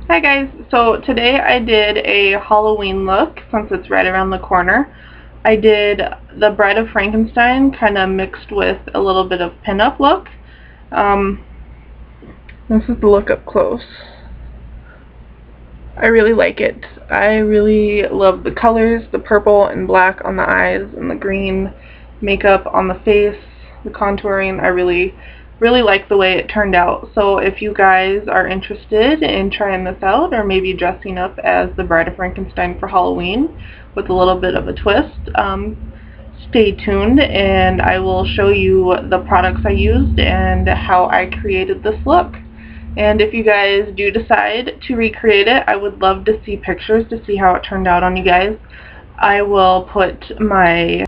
Hi guys, so today I did a Halloween look since it's right around the corner. I did the Bride of Frankenstein kind of mixed with a little bit of PinUp look. This is the look up close. I really like it. I really love the colors, the purple and black on the eyes and the green makeup on the face, the contouring. I really like the way it turned out. So if you guys are interested in trying this out, or maybe dressing up as the Bride of Frankenstein for Halloween with a little bit of a twist, stay tuned and I will show you the products I used and how I created this look. And if you guys do decide to recreate it, I would love to see pictures to see how it turned out on you guys. I will put my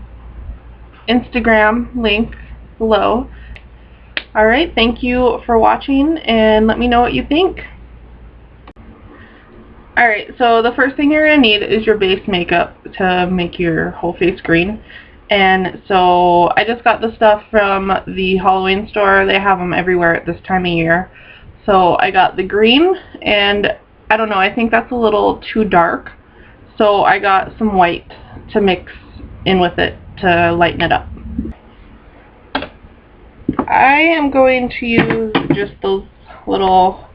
Instagram link below. Alright, thank you for watching and let me know what you think. Alright, so the first thing you're going to need is your base makeup to make your whole face green. And so I just got the stuff from the Halloween store. They have them everywhere at this time of year. So I got the green, and I don't know, I think that's a little too dark. So I got some white to mix in with it to lighten it up. I am going to use just those little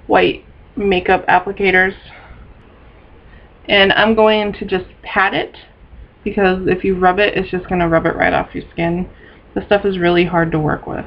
white makeup applicators. And I'm going to just pat it, because if you rub it, it's just going to rub it right off your skin. This stuff is really hard to work with.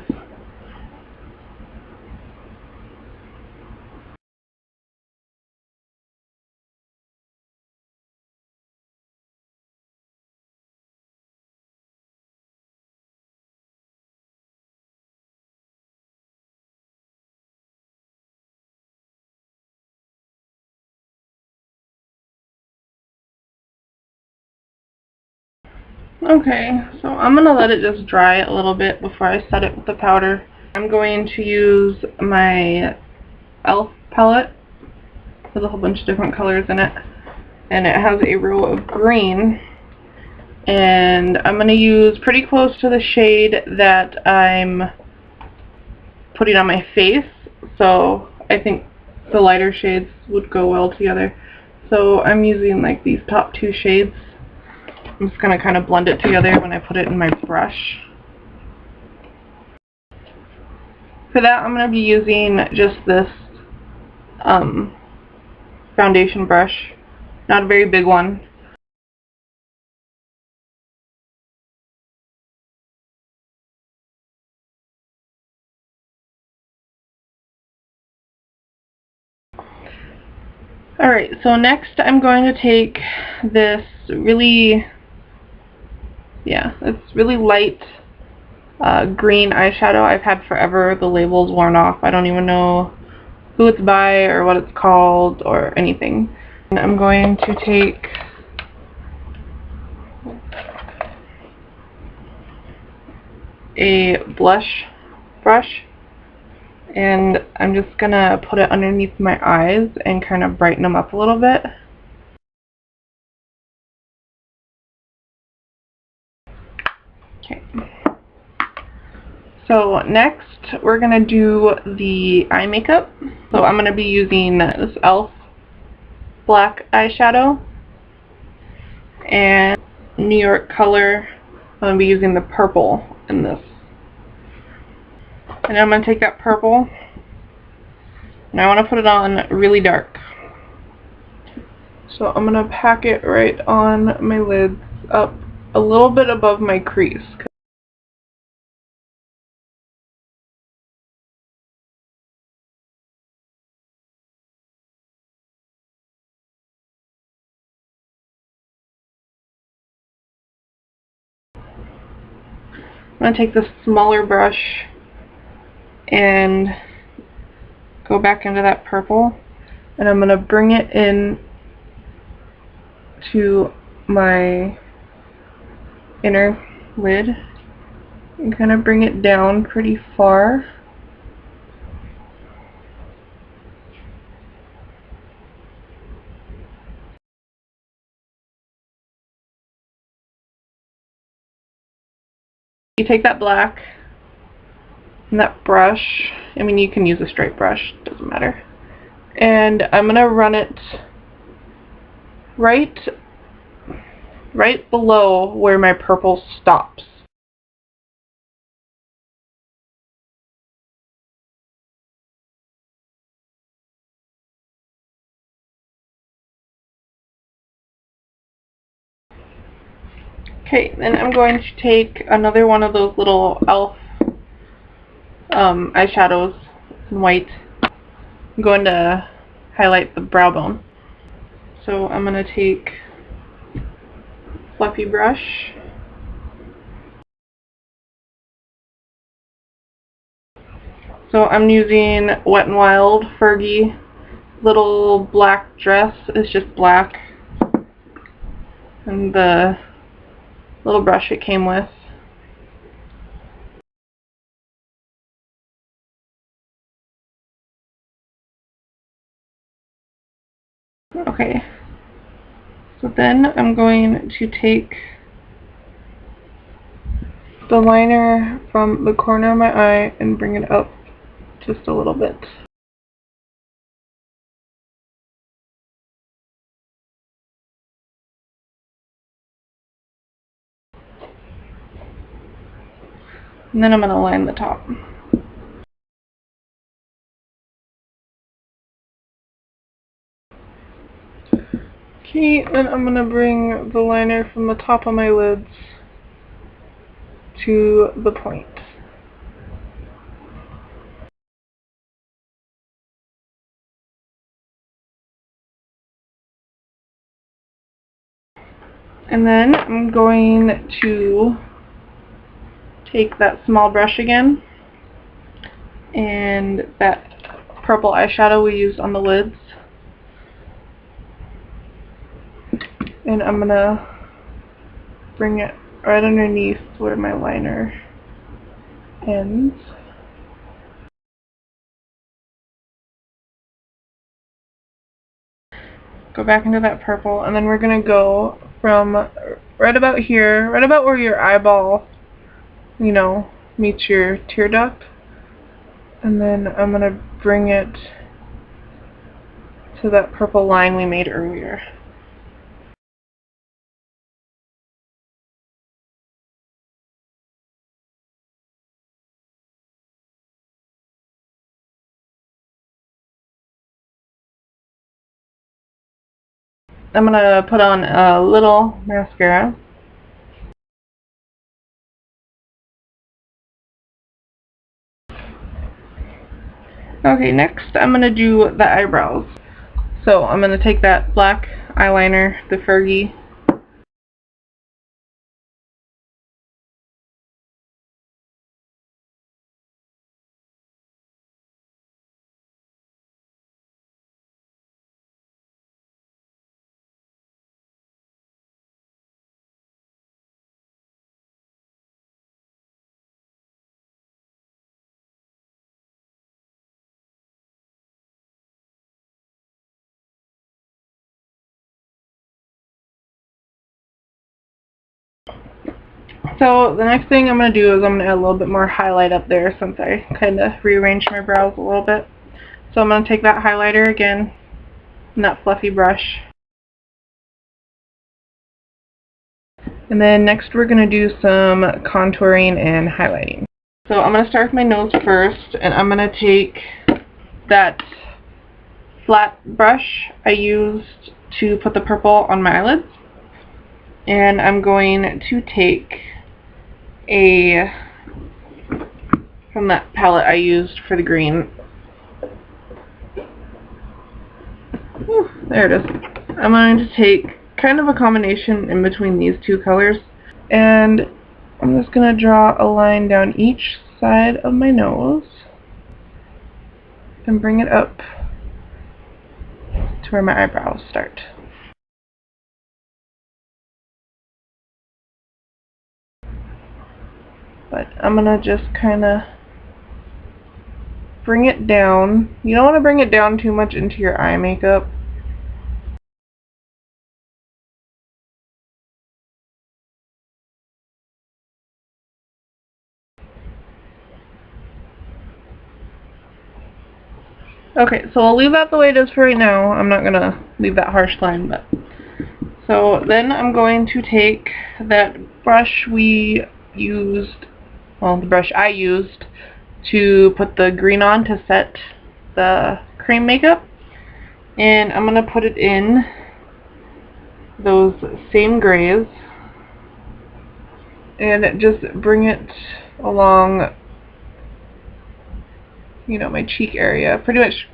Okay, so I'm going to let it just dry a little bit before I set it with the powder. I'm going to use my e.l.f. palette with a whole bunch of different colors in it. And it has a row of green. And I'm going to use pretty close to the shade that I'm putting on my face. So I think the lighter shades would go well together. So I'm using like these top two shades. I'm just going to kind of blend it together when I put it in my brush. For that, I'm going to be using just this foundation brush, not a very big one. Alright, so next I'm going to take this really light green eyeshadow I've had forever. The label's worn off. I don't even know who it's by or what it's called or anything. And I'm going to take a blush brush and I'm just gonna put it underneath my eyes and kind of brighten them up a little bit. Okay. So next we're going to do the eye makeup. So I'm going to be using this e.l.f. black eyeshadow and New York color. I'm going to be using the purple in this. And I'm going to take that purple and I want to put it on really dark. So I'm going to pack it right on my lids up a little bit above my crease. I'm going to take this smaller brush and go back into that purple, and I'm going to bring it in to my inner lid and kind of bring it down pretty far. You take that black and that brush, I mean you can use a straight brush, doesn't matter, And I'm going to run it right below where my purple stops. Okay, then I'm going to take another one of those little elf eyeshadows in white. I'm going to highlight the brow bone. So I'm going to take a fluffy brush. So I'm using Wet n Wild Fergie little black dress. It's just black. And the little brush it came with. Okay. So then I'm going to take the liner from the corner of my eye and bring it up just a little bit. And then I'm going to line the top. Okay, then I'm going to bring the liner from the top of my lids to the point. And then I'm going to take that small brush again and that purple eyeshadow we used on the lids, and I'm going to bring it right underneath where my liner ends. Go back into that purple, and then we're going to go from right about here, right about where your eyeball, you know, meets your tear duct, and then I'm going to bring it to that purple line we made earlier. I'm going to put on a little mascara. Okay, next I'm going to do the eyebrows. So I'm going to take that black eyeliner, the Fergie, So the next thing I'm going to do is I'm going to add a little bit more highlight up there since I kind of rearranged my brows a little bit. So I'm going to take that highlighter again and that fluffy brush. And then next we're going to do some contouring and highlighting. So I'm going to start with my nose first, and I'm going to take that flat brush I used to put the purple on my eyelids. And I'm going to take from that palette I used for the green. Whew, there it is. I'm going to take kind of a combination in between these two colors, and I'm just going to draw a line down each side of my nose and bring it up to where my eyebrows start. But I'm going to just kind of bring it down. You don't want to bring it down too much into your eye makeup. Okay, so I'll leave that the way it is for right now. I'm not going to leave that harsh line, but... So then I'm going to take that brush we used, well, the brush I used to put the green on to set the cream makeup, and I'm going to put it in those same grays and just bring it along, you know, my cheek area, pretty much.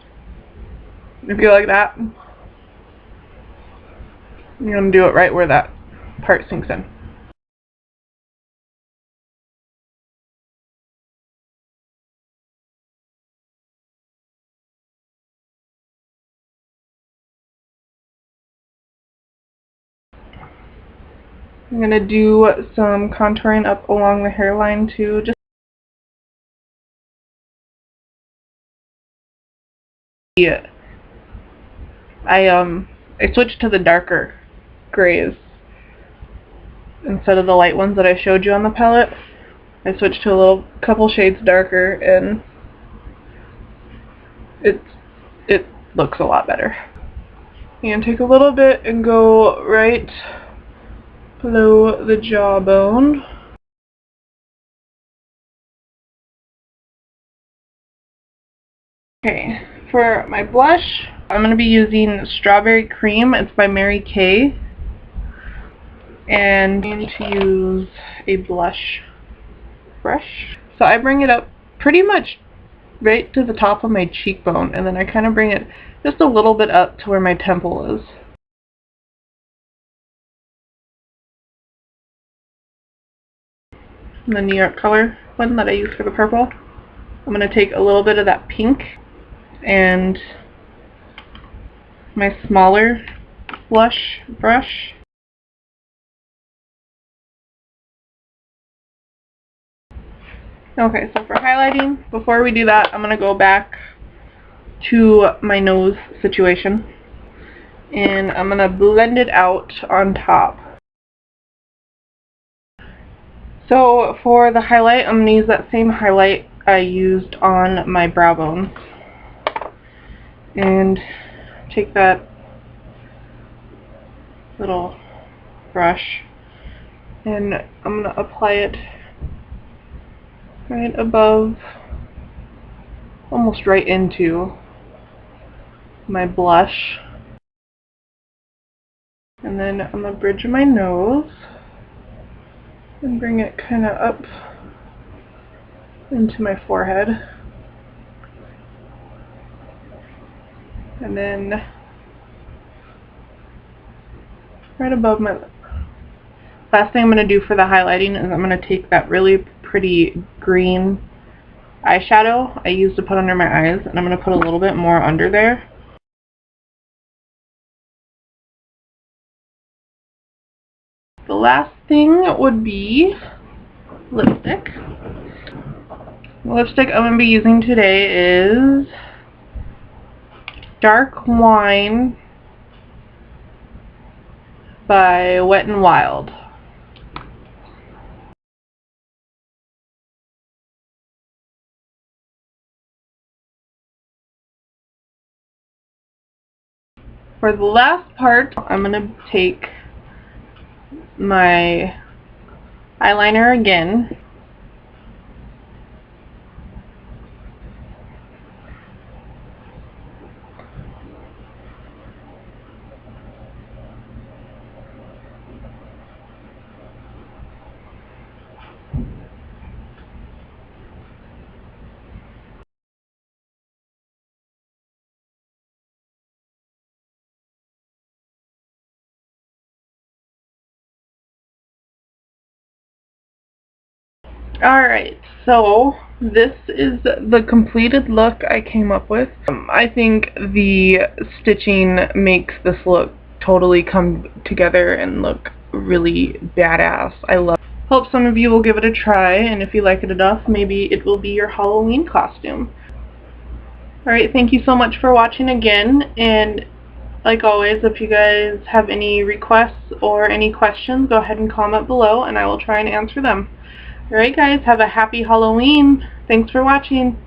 If you like that, you're going to do it right where that part sinks in. I'm going to do some contouring up along the hairline too. Just I switched to the darker grays instead of the light ones that I showed you on the palette. I switched to a couple shades darker, and it looks a lot better. And take a little bit and go right below the jawbone. Okay, for my blush, I'm going to be using Strawberry Cream. It's by Mary Kay. And I'm going to use a blush brush. So I bring it up pretty much right to the top of my cheekbone, and then I kind of bring it just a little bit up to where my temple is. And the New York color one that I use for the purple, I'm going to take a little bit of that pink and my smaller blush brush. Okay, so for highlighting, before we do that, I'm going to go back to my nose situation, and I'm going to blend it out on top. So for the highlight, I'm going to use that same highlight I used on my brow bone. And take that little brush, and I'm going to apply it right above, almost right into my blush. And then I'm going to bridge my nose and bring it kind of up into my forehead. And then right above my lip. Last thing I'm going to do for the highlighting is I'm going to take that really pretty green eyeshadow I used to put under my eyes, and I'm going to put a little bit more under there. The last thing would be lipstick. The lipstick I'm going to be using today is Dark Wine by Wet n Wild. For the last part, I'm going to take my eyeliner again. Alright, so this is the completed look I came up with. I think the stitching makes this look totally come together and look really badass. I love it. Hope some of you will give it a try, and if you like it enough, maybe it will be your Halloween costume. Alright, thank you so much for watching again, and like always, if you guys have any requests or any questions, go ahead and comment below and I will try and answer them. Alright guys, have a happy Halloween. Thanks for watching.